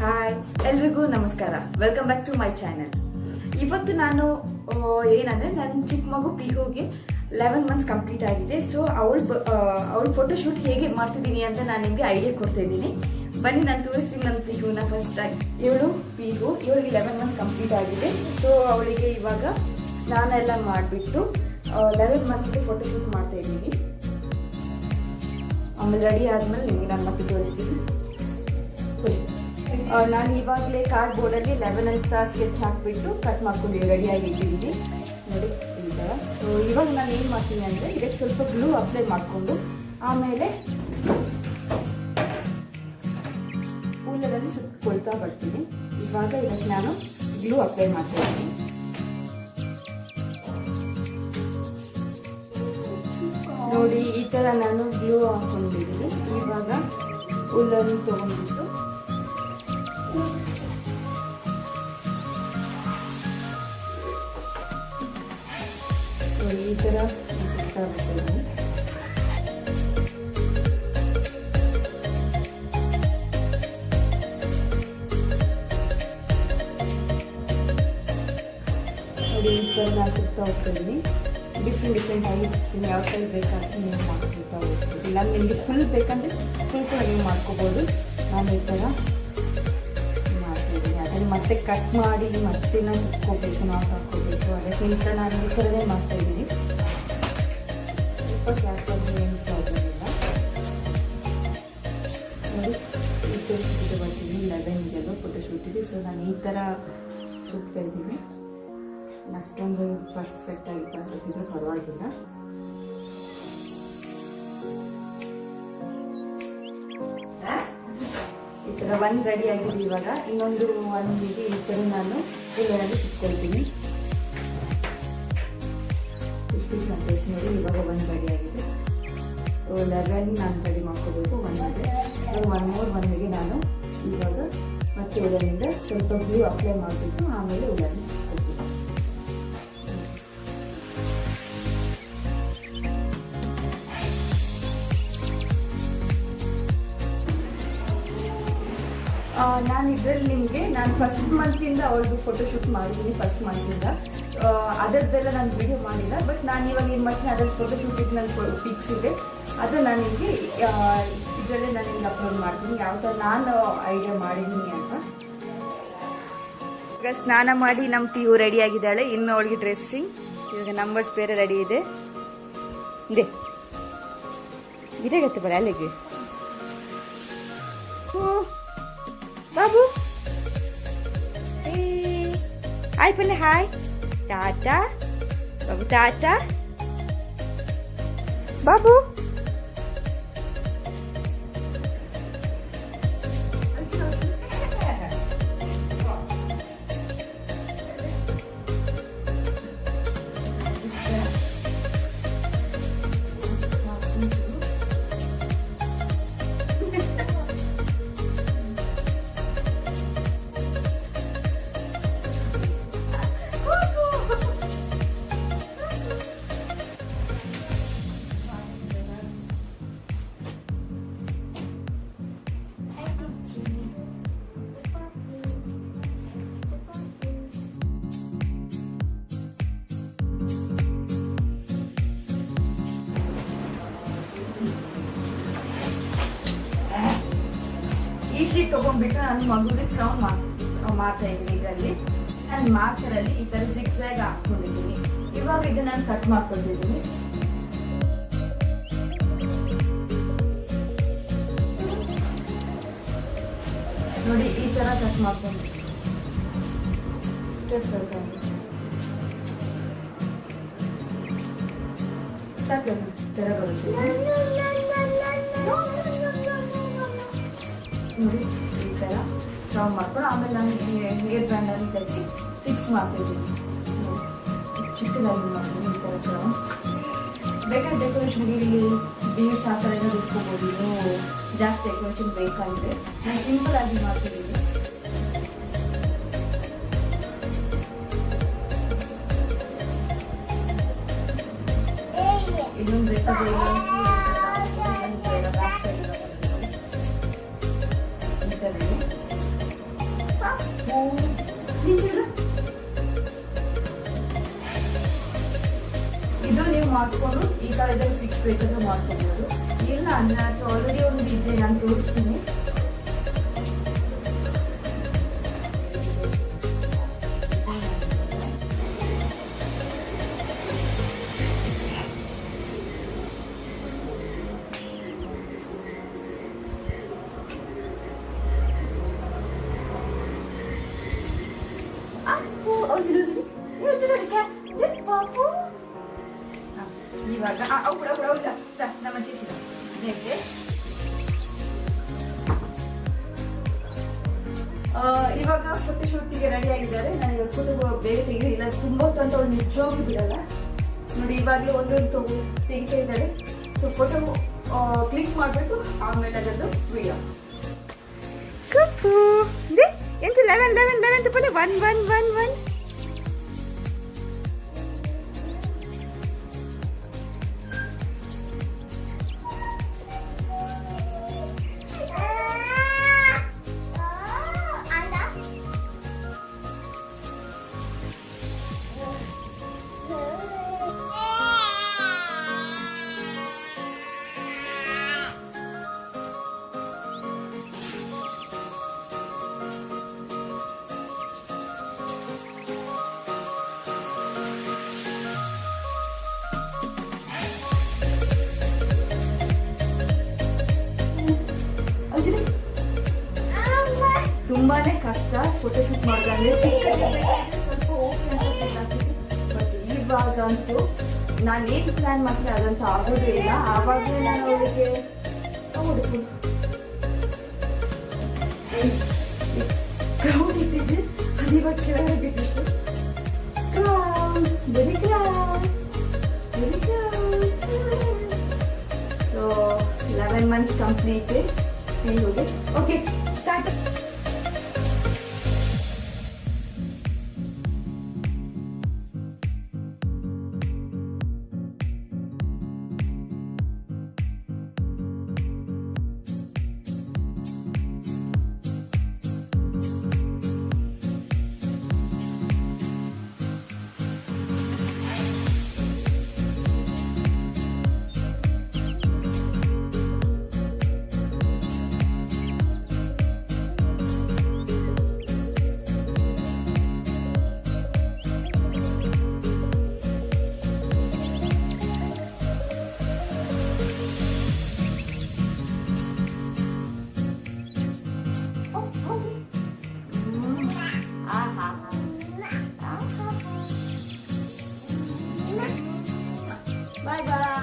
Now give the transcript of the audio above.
Hi ಎಲ್ರಿಗೂ ನಮಸ್ಕಾರ. Welcome back to my channel. ಇವತ್ತು ನಾನು ಏನಂದರೆ ನನ್ನ ಚಿಕ್ಕ ಮಗು ಪಿಹುಗೆ 11 ಮಂತ್ಸ್ ಕಂಪ್ಲೀಟ್ ಆಗಿದೆ. ಸೊ ಅವಳ ಫೋಟೋಶೂಟ್ ಹೇಗೆ ಮಾಡ್ತಿದ್ದೀನಿ ಅಂತ ನಾನು ನಿಮಗೆ ಐಡಿಯಾ ಕೊಡ್ತಾ ಇದ್ದೀನಿ. ಬನ್ನಿ ನಾನು ತೋರಿಸ್ತೀನಿ ನನ್ನ ಪಿಹುನ. ಫಸ್ಟ್ ಆಗಿ ಇವಳಿಗೆ 11 ಮಂತ್ಸ್ ಕಂಪ್ಲೀಟ್ ಆಗಿದೆ. ಸೊ ಅವಳಿಗೆ ಇವಾಗ ಸ್ನಾನ ಎಲ್ಲ ಮಾಡಿಬಿಟ್ಟು 11 ಮಂತ್ಸ್ಗೆ ಫೋಟೋಶೂಟ್ ಮಾಡ್ತಾ ಇದ್ದೀನಿ. ಆಮೇಲೆ ರೆಡಿ ಆದಮೇಲೆ ನಿಮಗೆ ನಾನು ಮತ್ತೆ ತೋರಿಸ್ತೀನಿ. ನಾನು ಇವಾಗಲೇ ಕಾರ್ಡ್ ಬೋರ್ಡಲ್ಲಿ 11 ಅಂತ ಸ್ಕೆಚ್ ಹಾಕಿಬಿಟ್ಟು ಕಟ್ ಮಾಡ್ಕೊಂಡು ರೆಡಿಯಾಗಿ ಇಟ್ಟಿದ್ದೀನಿ ನೋಡಿ ಈ ಥರ. ಸೊ ಇವಾಗ ನಾನು ಏನು ಮಾಡ್ತೀನಿ ಅಂದರೆ ಇದಕ್ಕೆ ಸ್ವಲ್ಪ ಗ್ಲೂ ಅಪ್ಲೈ ಮಾಡಿಕೊಂಡು ಆಮೇಲೆ ಕೂಲರಲ್ಲಿ ಸುತ್ತಕೊಳ್ತಾ ಬರ್ತೀನಿ. ಇವಾಗ ಇದಕ್ಕೆ ನಾನು ಗ್ಲೂ ಅಪ್ಲೈ ಮಾಡ್ತಾ ಇದ್ದೀನಿ. ನೋಡಿ ಈ ಥರ ನಾನು ಗ್ಲೂ ಹಾಕೊಂಡಿದ್ದೀನಿ. ಇವಾಗ ಕೂಲನ್ನು ತೊಗೊಂಡ್ಬಿಟ್ಟು ಈ ಥರ ಸುತ್ತಾಗ್ತೀನಿ. ನೋಡಿ ಈ ಥರ ನಾನು ಸುತ್ತಾ ಹೋಗ್ತಿದ್ದೀನಿ. ಡಿಫ್ರೆಂಟ್ ಆಗಿ ಸುತ್ತೀನಿ. ಯಾವ ಸೈಡ್ ಬೇಕಂತ ನೀವು ಮಾಡ್ಕೊಳ್ತಾ ಹೋಗ್ತೀನಿ. ಇಲ್ಲ ನಿಮಗೆ ಫುಲ್ ಬೇಕಂದರೆ ಫುಲ್ ಕೂಡ ನೀವು ಮಾಡ್ಕೋಬೋದು. ನಾನು ಈ ಥರ ಮಾಡ್ತಿದ್ದೀನಿ. ಅದನ್ನು ಮತ್ತೆ ಕಟ್ ಮಾಡಿ ಮತ್ತೆ ನಾನು ಸುತ್ಕೋಬೇಕು, ನಾವು ಹಾಕ್ಕೋಬೇಕು. ಅದಕ್ಕಿಂತ ನಾನು ಈ ಥರನೇ ಮಾಡ್ತಾಯಿದ್ದೀನಿ. ಸ್ವಲ್ಪ ಕ್ಯಾಪಲ್ಲಿ ಏನು ಪ್ರಾಬ್ಲಮ್ ಇಲ್ಲ. ನೋಡಿ ಈ ಥರ ಸುತ್ತಿಗೆ ಬರ್ತೀನಿ. 11 ಫೋಟೋಶೂಟಿಗೆ. ಸೊ ನಾನು ಈ ಥರ ಸುತ್ತಾ ಇದ್ದೀನಿ. ಅಷ್ಟೊಂದು ಪರ್ಫೆಕ್ಟಾಗಿ ಬರ್ತಿದ್ರೆ ಪರವಾಗಿಲ್ಲ. ಈ ಥರ ಒಂದು ರೆಡಿ ಆಗಿದೆ. ಇವಾಗ ಇನ್ನೊಂದು ಒಂದಿಗೆ ಈ ಥರ ನಾನು ಎಲ್ಲರಲ್ಲಿ ಸುತ್ಕೊಳ್ತೀನಿ. ನೋಡಿ ಇವಾಗ ಒಂದು ರೆಡಿ ಆಗಿದೆ. 11 ನಾನು ರೆಡಿ ಮಾಡ್ಕೋಬೇಕು. ಒಂದಿಗೆ ಒಂದಿಗೆ ನಾನು ಇವಾಗ ಮತ್ತೆ ಇದರಿಂದ ಸ್ವಲ್ಪ ಗ್ಲೂ ಅಪ್ಲೈ ಮಾಡಿಬಿಟ್ಟು ಆಮೇಲೆ ಎಲ್ಲರಲ್ಲಿ ಸುತ್ಕೊಳ್ತೀನಿ. ನಾನು ಇದರಲ್ಲಿ ನಿಮಗೆ ನಾನು ಫಸ್ಟ್ ಮಂತಿಂದ ಅವ್ರದ್ದು ಫೋಟೋಶೂಟ್ ಮಾಡಿದ್ದೀನಿ. ಫಸ್ಟ್ ಮಂತಿಂದ ಅದರದ್ದೆಲ್ಲ ನಾನು ವಿಡಿಯೋ ಮಾಡಿಲ್ಲ. ಬಟ್ ನಾನು ಇವಾಗ ಏನು ಮಾಡ್ತೀನಿ, ಅದ್ರಲ್ಲಿ ಫೋಟೋಶೂಟಿಗೆ ನನ್ನ ಪಿಕ್ಸ್ ಇದೆ. ಅದು ನಾನು ನಿಮಗೆ ಇದರಲ್ಲೇ ನಾನು ನಿಮ್ಗೆ ಅಪ್ಲೋಡ್ ಮಾಡ್ತೀನಿ, ಯಾವ ಥರ ನಾನು ಐಡಿಯಾ ಮಾಡಿದ್ದೀನಿ ಅಂತ. ಈಗ ಸ್ನಾನ ಮಾಡಿ ನಮ್ಮ ಪಿಯು ರೆಡಿ ಆಗಿದ್ದಾಳೆ. ಇನ್ನು ಅವಳಿಗೆ ಡ್ರೆಸ್ಸಿಂಗ್ ಇವಾಗ ನಂಬರ್ಸ್ ಬೇರೆ ರೆಡಿ ಇದೆ. ಇದಾಗತ್ತೆ ಬರ ಅಲ್ಲಿಗೆ ಬಾಬು. ಹಾಯ್ ಪಲ್ಲೆ, ಹಾಯ್ ಟಾಟಾ ಬಾಬು, ಟಾಟಾ ಬಾಬು. ಈ ಶೀಟ್ ತೊಗೊಂಡ್ಬಿಟ್ಟು ನಾನು ಮಗುವಿಗೆ ಕ್ರೌನ್ ಮಾಡ್ತಾ ಇದ್ದೀನಿ. ಇದರಲ್ಲಿ ನಾನು ಮಾರ್ಕರಲ್ಲಿ ಈ ಥರ ಜಿಗ್ಜಾಗ್ ಹಾಕ್ಕೊಂಡಿದ್ದೀನಿ. ಇವಾಗ ಇದು ನಾನು ಕಟ್ ಮಾಡ್ಕೊಂಡಿದ್ದೀನಿ. ನೋಡಿ ಈ ಥರ ಕಟ್ ಮಾಡ್ಕೊಂಡಿದ್ದೀನಿ. ಥರ ಬರುತ್ತೆ ನೋಡಿ. ಈ ಥರ ಫ್ರೌನ್ ಮಾಡ್ಕೊಂಡು ಆಮೇಲೆ ನಾನು ಹೇರ್ ಬ್ಯಾಂಡನ್ನು ತೆಗೆದು ಫಿಕ್ಸ್ ಮಾಡ್ತಾಯಿದ್ದೀನಿ. ಚಿಕ್ಕದಾಗಿ ಮಾಡ್ತೀನಿ ಈ ಥರ ಫ್ರೌನ್. ಬೇಕಾದ್ರೆ ಡೆಕೋರೇಷನ್ಗೆ ಇಲ್ಲಿ ಬೀಡ್ಸ್ ಆ ಥರ ಎಲ್ಲ ಇಟ್ಕೋಬೋದು. ನೀವು ಜಾಸ್ತಿ ಡೆಕೋರೇಷನ್ ಬೇಕಾಗಿದೆ. ನಾನು ಸಿಂಪಲ್ ಆಗಿ ಮಾಡ್ತಿದ್ದೀನಿ. ಇನ್ನೊಂದು ಬೇಕಾದ್ರೆ ಇದು ನೀವು ಮಾಡಿಕೊಂಡು ಈ ಥರದಲ್ಲಿ ಫಿಕ್ಸ್ ಬೇಕಾದ್ರೂ ಮಾಡ್ಕೊಬೋದು. ಇಲ್ಲ ಅಂದರೆ ಆಲ್ರೆಡಿ ಒಂದು ಇದೆ, ನಾನು ತೋರಿಸ್ತೀನಿ. ಇವಾಗ ನಮ್ಮ ಇವಾಗ ಫೋಟೋ ಶೂಟಿಗೆ ರೆಡಿ ಆಗಿದ್ದಾರೆ. ನಾನು ಇವಾಗ ಫೋಟೋ ಬೇರೆ ತೆಗೆದು ಇಲ್ಲ ತುಂಬ ಹೊತ್ತು ಅಂತ ಅವ್ರು ನಿಜವಾಗ್ಲೂ ಬಿಡಲ್ಲ ನೋಡಿ. ಇವಾಗಲೇ ಒಂದೊಂದು ತೆಗಿತಾ ಇದ್ದಾರೆ. ಸೊ ಫೋಟೋ ಕ್ಲಿಕ್ ಮಾಡಿಬಿಟ್ಟು ಆಮೇಲೆ ಅದರದ್ದು ವಿಡಿಯೋ. ಎಂಟು 11 ತಪ್ಪಲೆ 1 ತುಂಬಾನೇ ಕಷ್ಟ ಫೋಟೋ ಶೂಟ್ ಮಾಡೋದಂದ್ರೆ. ಸ್ವಲ್ಪ ಓಕೆ ಅಂತ ಬಟ್ ಇವಾಗ ಅಂತೂ ನಾನೇನು ಪ್ಲಾನ್ ಮಾಡ್ತೀನಿ ಅದಂತ ಆಗೋದೇ ಇಲ್ಲ. ಆವಾಗಲೇ ನಾನು ಅವಳಿಗೆ ಕ್ರೌಡ್ ಇಟ್ಟಿದ್ದೆ, ಅದು ಇವಾಗ ಕೆಳಗೆ ಬಿಟ್ಟಿತ್ತು. So 11 months complete. Okay start. Bye bye.